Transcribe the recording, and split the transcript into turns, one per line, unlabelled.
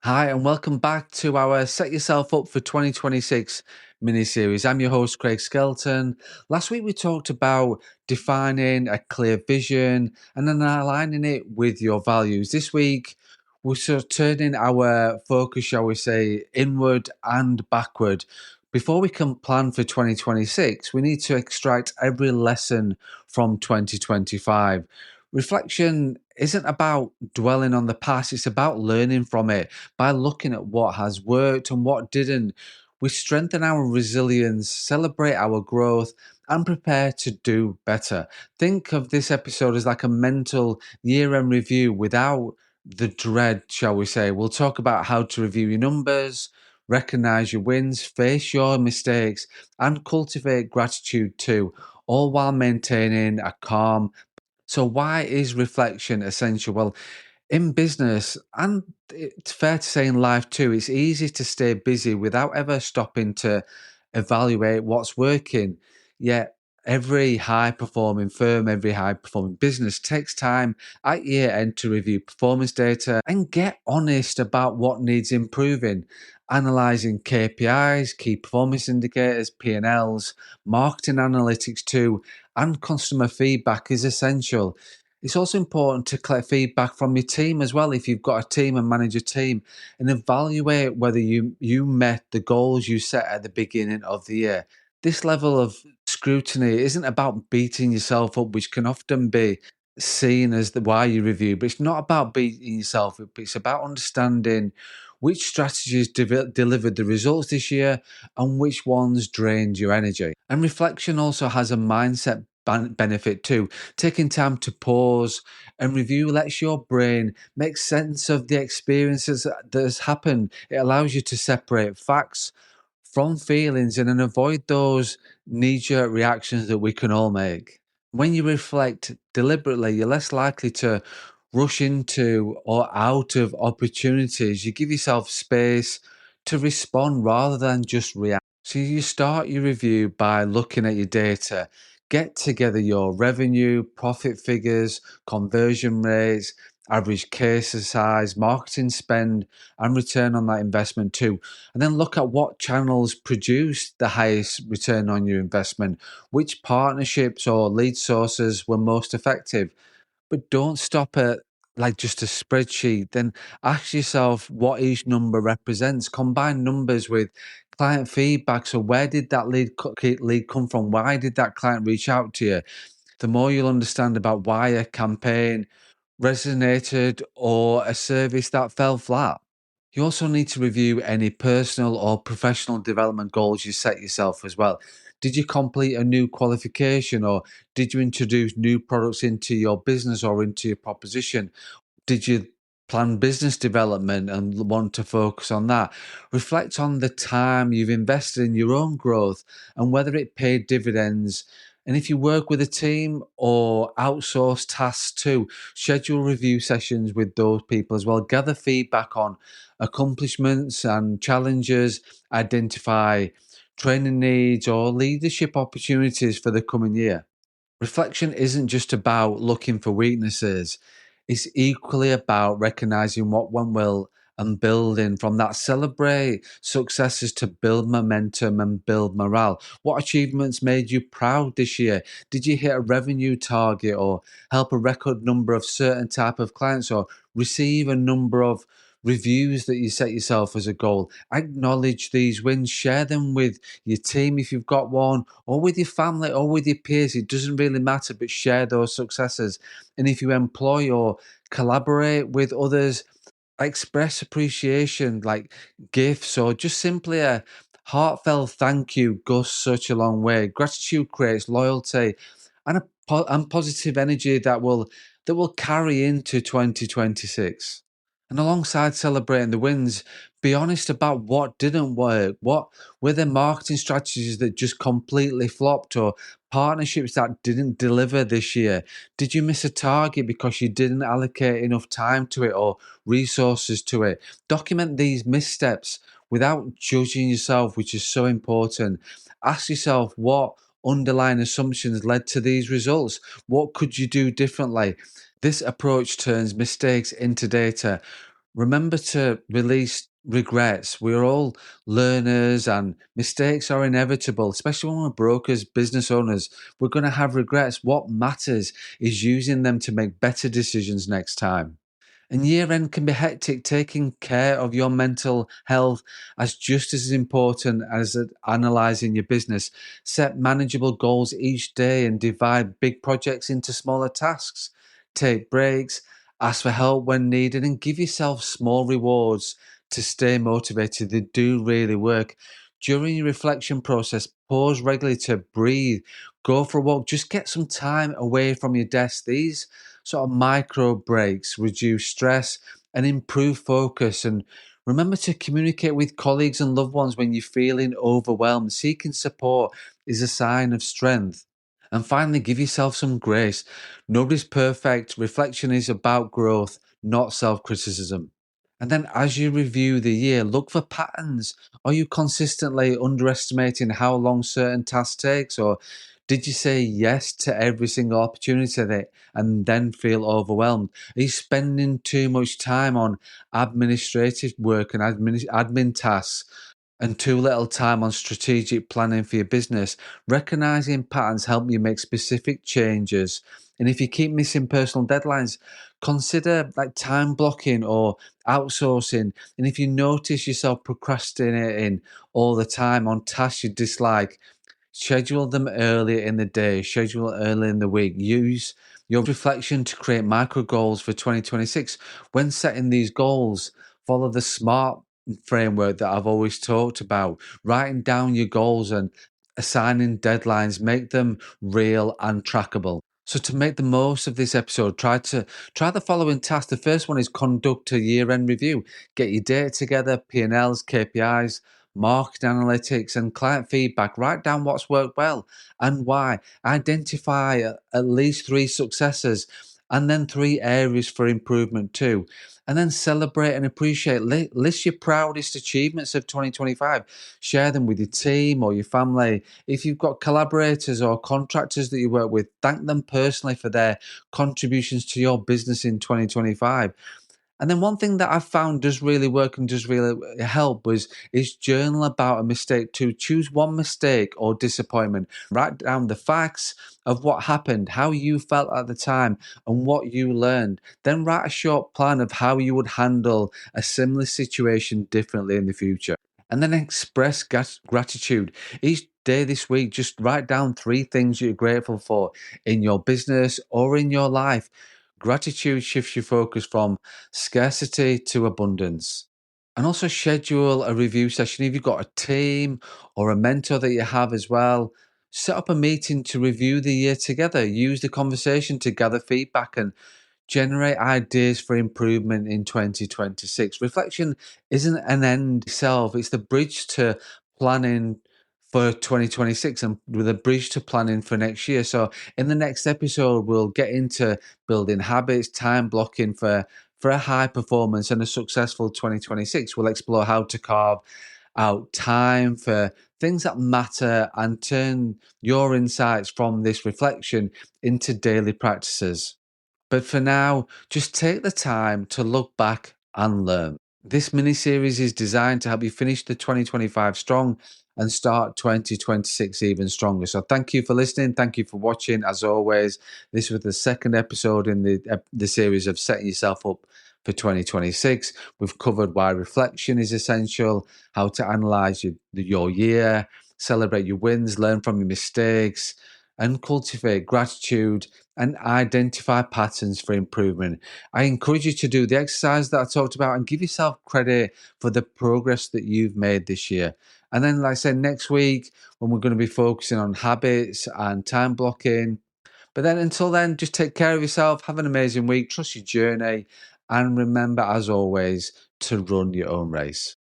Hi, and welcome back to our Set Yourself Up for 2026 mini series. I'm your host, Craig Skelton. Last week, we talked about defining a clear vision and then aligning it with your values. This week, we're sort of turning our focus, shall we say, inward and backward. Before we can plan for 2026, we need to extract every lesson from 2025. Reflection isn't about dwelling on the past, it's about learning from it. By looking at what has worked and what didn't, we strengthen our resilience, celebrate our growth, and prepare to do better. Think of this episode as like a mental year end review without the dread, shall we say. We'll talk about how to review your numbers, recognize your wins, face your mistakes, and cultivate gratitude too, all while maintaining a calm. So, why is reflection essential? Well, in business, and it's fair to say in life too, it's easy to stay busy without ever stopping to evaluate what's working. Yet, every high performing firm, every high performing business takes time at year end to review performance data and get honest about what needs improving. Analyzing KPIs, key performance indicators, P&Ls, marketing analytics too, and customer feedback is essential. It's also important to collect feedback from your team as well. If you've got a team and manage a team, and evaluate whether you met the goals you set at the beginning of the year. This level of scrutiny isn't about beating yourself up, which can often be seen as the why you review, but it's not about beating yourself up. It's about understanding which strategies delivered the results this year and which ones drained your energy. And reflection also has a mindset benefit too. Taking time to pause and review lets your brain make sense of the experiences that has happened. It allows you to separate facts from feelings and then avoid those knee-jerk reactions that we can all make. When you reflect deliberately, you're less likely to rush into or out of opportunities. You give yourself space to respond rather than just react. So you start your review by looking at your data, get together your revenue, profit figures, conversion rates, average case size, marketing spend, and return on that investment too. And then look at what channels produce the highest return on your investment, which partnerships or lead sources were most effective. But don't stop at like just a spreadsheet. Then ask yourself what each number represents. Combine numbers with client feedback. So where did that lead come from? Why did that client reach out to you? The more you'll understand about why a campaign resonated or a service that fell flat. You also need to review any personal or professional development goals you set yourself as well. Did you complete a new qualification, or did you introduce new products into your business or into your proposition? Did you plan business development and want to focus on that? Reflect on the time you've invested in your own growth and whether it paid dividends. And if you work with a team or outsource tasks too, schedule review sessions with those people as well. Gather feedback on accomplishments and challenges, identify training needs or leadership opportunities for the coming year. Reflection isn't just about looking for weaknesses, it's equally about recognizing what went well and building from that. Celebrate successes to build momentum and build morale. What achievements made you proud this year? Did you hit a revenue target or help a record number of certain type of clients or receive a number of reviews that you set yourself as a goal? Acknowledge these wins, share them with your team if you've got one, or with your family or with your peers. It doesn't really matter, but share those successes. And if you employ or collaborate with others, express appreciation like gifts or just simply a heartfelt thank you goes such a long way. Gratitude creates loyalty and and positive energy that will carry into 2026. And alongside celebrating the wins, be honest about what didn't work. What were the marketing strategies that just completely flopped, or partnerships that didn't deliver this year? Did you miss a target because you didn't allocate enough time to it or resources to it? Document these missteps without judging yourself, which is so important. Ask yourself what underlying assumptions led to these results. What could you do differently? This approach turns mistakes into data, Remember to release regrets. We're all learners and mistakes are inevitable, especially when we're brokers, business owners. We're going to have regrets. What matters is using them to make better decisions next time. And year end can be hectic. Taking care of your mental health as just as important as analyzing your business. Set manageable goals each day and divide big projects into smaller tasks. Take breaks, ask for help when needed, and give yourself small rewards to stay motivated. They do really work. During your reflection process, pause regularly to breathe, go for a walk, just get some time away from your desk. These sort of micro breaks reduce stress and improve focus. And remember to communicate with colleagues and loved ones when you're feeling overwhelmed. Seeking support is a sign of strength. And finally, give yourself some grace. Nobody's perfect. Reflection is about growth, not self criticism. And then as you review the year, look for patterns. Are you consistently underestimating how long certain tasks takes? Or did you say yes to every single opportunity that and then feel overwhelmed? Are you spending too much time on administrative work and admin tasks and too little time on strategic planning for your business? Recognizing patterns help you make specific changes. And if you keep missing personal deadlines, consider like time blocking or outsourcing. And if you notice yourself procrastinating all the time on tasks you dislike, schedule them earlier in the day, schedule early in the week. Use your reflection to create micro goals for 2026. When setting these goals, follow the SMART framework that I've always talked about. Writing down your goals and assigning deadlines, make them real and trackable. So to make the most of this episode, try the following tasks. The first one is conduct a year-end review. Get your data together, P&Ls, KPIs, market analytics, and client feedback. Write down what's worked well and why. Identify at least three successes and then three areas for improvement too. And then celebrate and appreciate. List your proudest achievements of 2025. Share them with your team or your family. If you've got collaborators or contractors that you work with, thank them personally for their contributions to your business in 2025. And then one thing that I've found does really work and does really help is journal about a mistake too. Choose one mistake or disappointment. Write down the facts of what happened, how you felt at the time, and what you learned. Then write a short plan of how you would handle a similar situation differently in the future. And then express gratitude. Each day this week, just write down three things you're grateful for in your business or in your life. Gratitude shifts your focus from scarcity to abundance. And also schedule a review session. If you've got a team or a mentor that you have as well, set up a meeting to review the year together. Use the conversation to gather feedback and generate ideas for improvement in 2026. Reflection isn't an end itself, it's the bridge to planning for 2026 and with a bridge to planning for next year. So in the next episode, we'll get into building habits, time blocking for a high performance and a successful 2026. We'll explore how to carve out time for things that matter and turn your insights from this reflection into daily practices. But for now, just take the time to look back and learn. This mini series is designed to help you finish the 2025 strong and start 2026 even stronger. So thank you for listening. Thank you for watching. As always, this was the second episode in the series of setting yourself up for 2026. We've covered why reflection is essential, how to analyze your year, celebrate your wins, learn from your mistakes, and cultivate gratitude and identify patterns for improvement. I encourage you to do the exercise that I talked about and give yourself credit for the progress that you've made this year. And then, like I said, next week, when we're going to be focusing on habits and time blocking. But then until then, just take care of yourself, have an amazing week, trust your journey, and remember, as always, to run your own race.